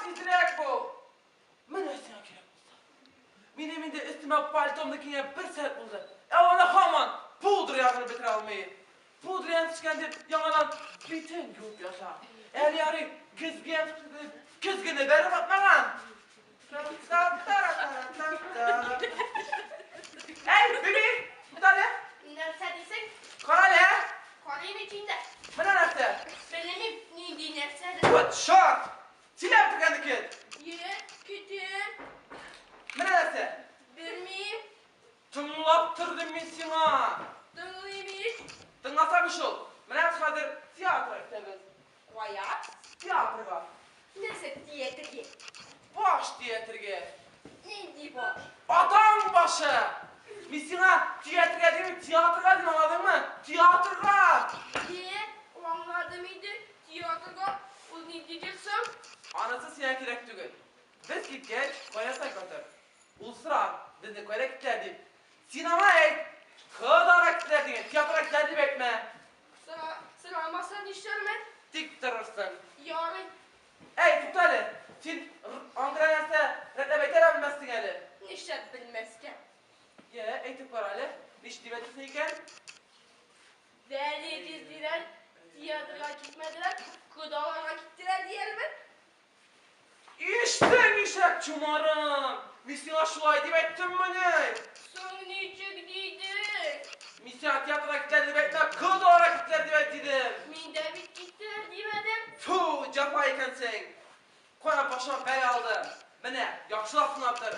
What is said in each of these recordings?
tizrek bu. Ben ösene gerek olsa. Benim de üstüme paltomdakine bir sert buldu. Ona haman pudra yağını bitir almayı. Pudra yağını çıkınca yanılan bütün gün yaşa. Eğer yarı kızgını verip atmadan. Hey bebeğim, bu da ne? Nerede değilsin? Kara ne? Konuyun içinde. Bana nerede? Benim ne dinlersen. Good shot! Silahı tıkandı kız. Ye, kütüm. Bana nerede? Bilmeyeyim. Tınlattırdım ben sana. Duymayayım. Tınlasak iş ol. Bana hazır tiyatro ekledim. Vaya. Tiyatro var. Neyse diyete ki. Baş tiyatroya. Ne diye boş? Adam başı. Misina tiyatroya değil mi? Tiyatroya değil mi, anladın mı? Tiyatroya. Ye, o anladı mıydı? Tiyatroda o ne diyeceksin? Anası size gerek değil. Biz gitgeç koyasa götür. Ulsıra dedi koyla gitlerdi. Sinema et. Kıdara gitlerdi. Tiyatroya gitlerdi bekme. Sıra almazsan işlerim ben. Dik durursun. Yani Ey tutali. Sen Ankara'ya reklam bilemezsin hele. işler bilmezken. Ye, eğitim var hele. Niş diyebilirsin iken. Değerli dizdiler, tiyatroya gitmediler, kudalara gittiler diyelim ben. İşte nişek çumarım. Misina şulay deyip ettim beni. Sonra çıktıydı. Misina tiyatroya gitlerdi bekme. Kıdara gitlerdi bekledim. Minde bit gittiler demedim. Fuuu, capa ekensin. Koyana başıma bel aldı. Bana yakşılap sınavdır.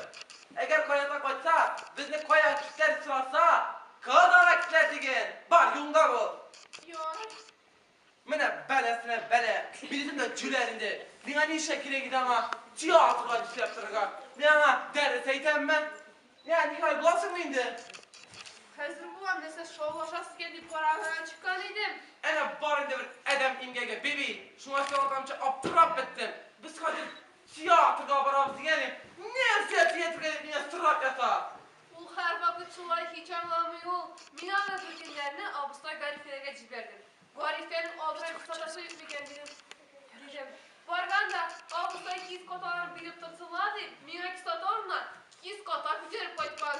Eğer koyana koysa, bizni koya kitler sırasa, kıdara kitler degen. Bar yunga bu. Yani Mene belesine bele. Bizim de cülerinde. Nina ne şekilde gidema. Tiyatroya işleptırga. Nina ders eğitem ben. Ya Nihal bulasın mı indi? hazır bulam dese şovlaşası geldi paralara çıkan idim. Ene barında bir edem imgege bebi. Şuna sorduğumca aptırap ettim. Biz hadi tiyatroya baramız diyelim. Nerede tiyatroya niye sırap yata? Bu her vakit çulay hiç anlamıyor. Minana Türk'ünlerini abısta gariflere ciberdim. Gariflerin adına kısatası yükleyendirim. Göreceğim. Varganda abısta 200 kotalar bilip tutuladı. Mina kısatorla 200 kotak güzel koytmaz.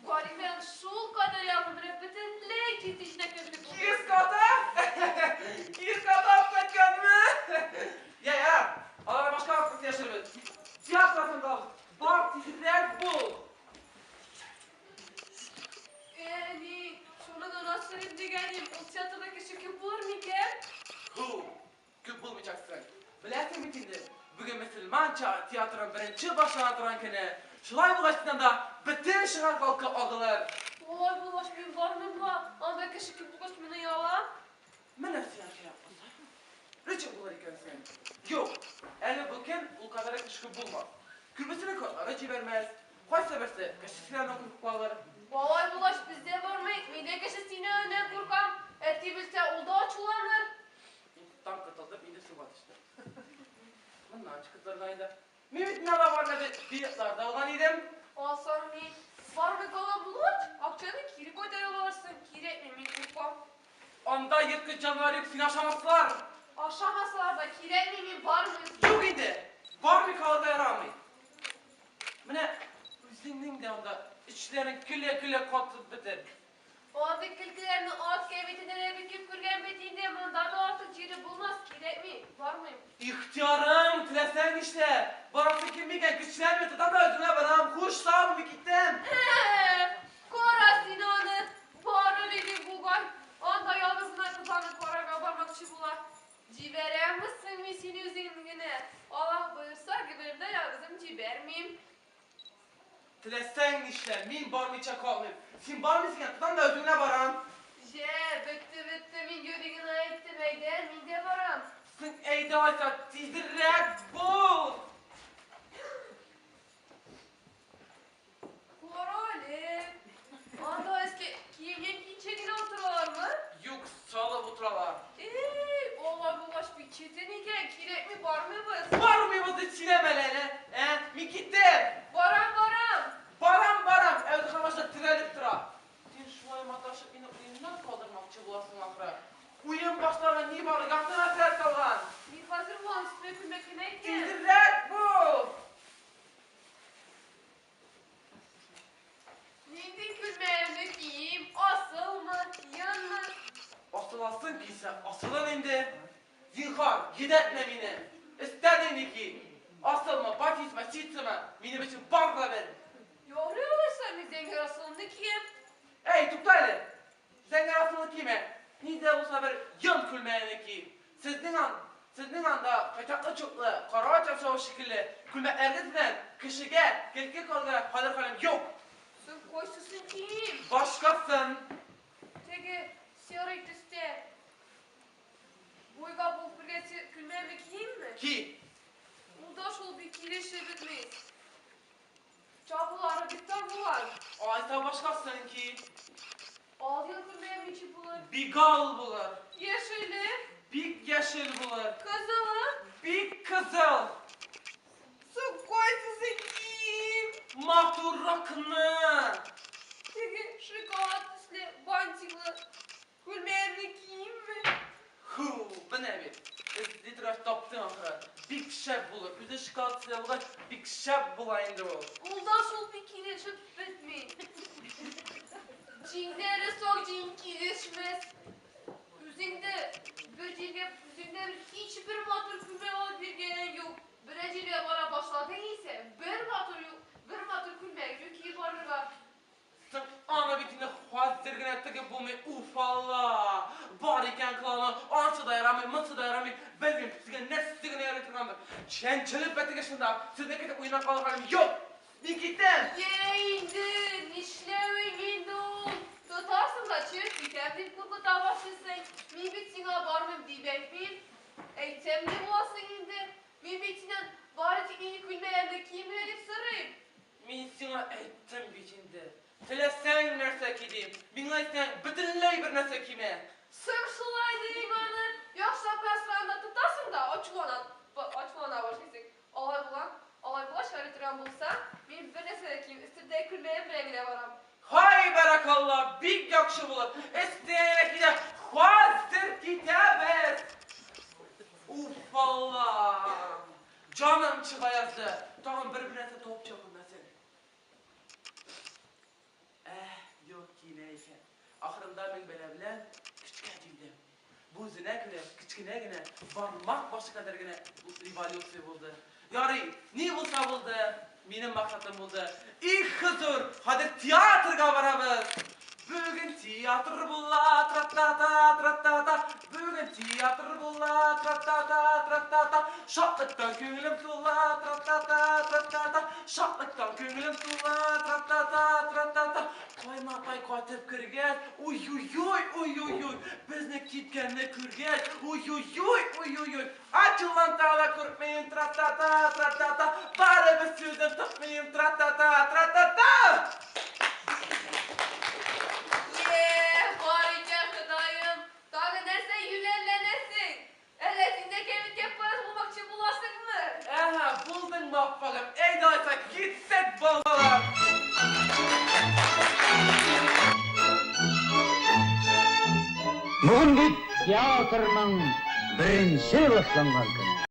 Gariflerin şul kadar yapımını bütünle kitişine kötülük. 200 kata? 200 kata affetken mi? Ya. Alara başka hakkında yaşarız. Tiyatrosunda kalır. Bar tizirler bu. Şuna da nasıl diyelim, o tiyatrodaki şu küp bulur mu ki? Küp bulmayacaksın. Bilesin bitindi. Bugün Müslüman tiyatronun birinci başına duran kene. Şulay bulaştığından da bütün şınar halkı ağılır. Olay bulaşmayayım var mı bu? Andaki şu küp bulaşmayını yalan. Ben nasıl şey yapmasın? Rıçı bulur ikensin. Yok. Eli bulken o kadar kışkı bulmaz. Kürbesini koyar, vermez. Koy severse, kaşısıyla okup bağlar. Olay bulaş bizde var mı? Mide keşesine ne kurkam? Eti bilse oldu açılanır. Tam katıldı, midesi var işte. Ben ne açık kızlarlaydı. Mehmet ne ala var ne de fiyatlarda olan idim. Olsan mi? Var mı kala bulaş? Akçanı kiri koyder olarsın. Kiri etmemin kurkam. Onda yırtkı canlılar yok, sin aşamasılar. Aşamasılar da kiri etmemin var mı? Yok idi. Var mı kalıda yaramayın. Mene, üzüldüm de onda. İçlerin külle kotup bitir. Oradaki kültülerini at kevetinden büküp kürgen betiğinde bundan da artık ciri bulmaz. Kiri etmeyin. Var mı? İhtiyarım, tilesen işte. Barası kimliken güçlenmedi, tabi ödüne varam. Kuş sağ mı gittim? Kora Sinan'ı. Bağırı dedi Bugay. Anda yalnızına kızanı kora kabarmak için bular. Civerem mısın misin yüzüne? Allah buyursa gibi de yalnızım civer miyim? Tilesen işte, min barmayacak olmayayım. Sin barmayacak, tutan da ödüne varam. Bitti min görüğüne etti beyden min de varam. Sen eydaysa tizdirek bul. Korali. Anda eski kiyeyen içegine otururlar mı? Yok, sağla butralar. Oğlan bulaş bir çetin iken kirek mi var mı biz? Var mı bu da çilemelene? Mi gitti? Varam. Baram. Evde kamaşta tirelip tıra. Sen şu ay mataşı inip uyumdan kaldırmakçı bulasın ahıra. Uyum başlarına niye bağlı? Yaktığına sert kalgan. Bir hazır bu an üstüne külmekine etti. Tizdirek bul. çiğitseme. Benim için barla verin. Yavru yavaşlarını zengin asılını kim? Ey tuttaylı. Zengin asılı kime? Nide bu sefer yan külmeyeni ki. Sizin anda kaçaklı çoklu, kara çapşağı şekilli, külme ergetinden kışıge, gelke kalgara kalır kalem yok. Sen koşsusun kim? Başkasın. Tege siyaret üstte. Boyga bulup birgesi külmeyemi kim mi? Ki. Uldaş ol bir kireçle bitmeyiz. Çapıları diktar bular. Ayta başkasın ki. Al yıl külmeyemi içi bulur. Bigal bular. Yeşili. Big yeşil bular. Kızılı. Big kızıl. Sen koşsusun kim? Mahtur rakını. Tege şrikaatlisle bantikli külmeyemi kim mi? Bu ne bir? Literatür taptığın akıra. Big şef bulur. Üze şikayet silahlığa big şef bulayındır ol. Uldaş ol bir kireçle bitmeyiz. Cinlere sok cin kireçmez. Üzerinde böceğe, üzerinde hiçbir matır külme ol bir gelen yok. Böceğe bana başladı ise bir matır yok. Bir matır külme yok ki barıra. Sen ana bitinde hazırgın etti ki bu me ufalla. Bariken kılana, ansı da yaramay, mısı da yaramay. Belgin, sizin nesligini yaratırkandır. Çençelip beti geçinde, sizin ekide uyunak kalıp halim yok. Bir gittin. Yeğindin, işlevindin. Tutarsın da çift biterdin kurgu tavaşlısın. Mi bitine barmım dibek bil. Temli bulasın indi. Mi bitine bari tikini külmeyende kim elip sırayım. Min sana ettim bitinde. Tilesen nerse gideyim. Minlay sen bütünley bir nerse kime. Sırşılaydın bana. Yoksa kasranda tutarsın da açılana başlısın. Alay bulan şöyle bulsa. Mi bir nesine kim üstünde külmeyen birengine varam. Hay barakallah, big yakşı bulur. İsteyene gide, hazır kitabet. Ufallah. Canım çıkayazdı. Tamam birbirine top çapınlasın. Yok ki neyse. Ahırında ben böyle küçükeciydim. Bu zine güne, küçükine güne, varmak başı kadar güne bu rivaliyotsu buldu. Yani ne bulsa buldu, benim maksadım buldu. İlk huzur, hadi tiyatrga varabız. Bugün tiyatr bulla, trattata, trattata. Bugün tiyatr bulla, trattata, trattata. Şatlıktan gönlüm tulla, trattata, trattata. Şatlıktan gönlüm tulla, trattata, trattata. Koyma pay koytep kırgaz, uy uy uy uy uy uy. Bizne kitkenle kırgaz, uy uy uy uy uy uy. Açılan tağla kırpmayın, trattata, trattata. Bari bir sözden tutmayın, trattata, trattata. Harika kıdayım. Daha dersen yülenlenesin. Elletinde kemik yaparız bulmak için bulaştık mı? Aha buldun muvaffakım. Ey daysa gitsek balgalar. Bugün teatrның birinci başlangan günü.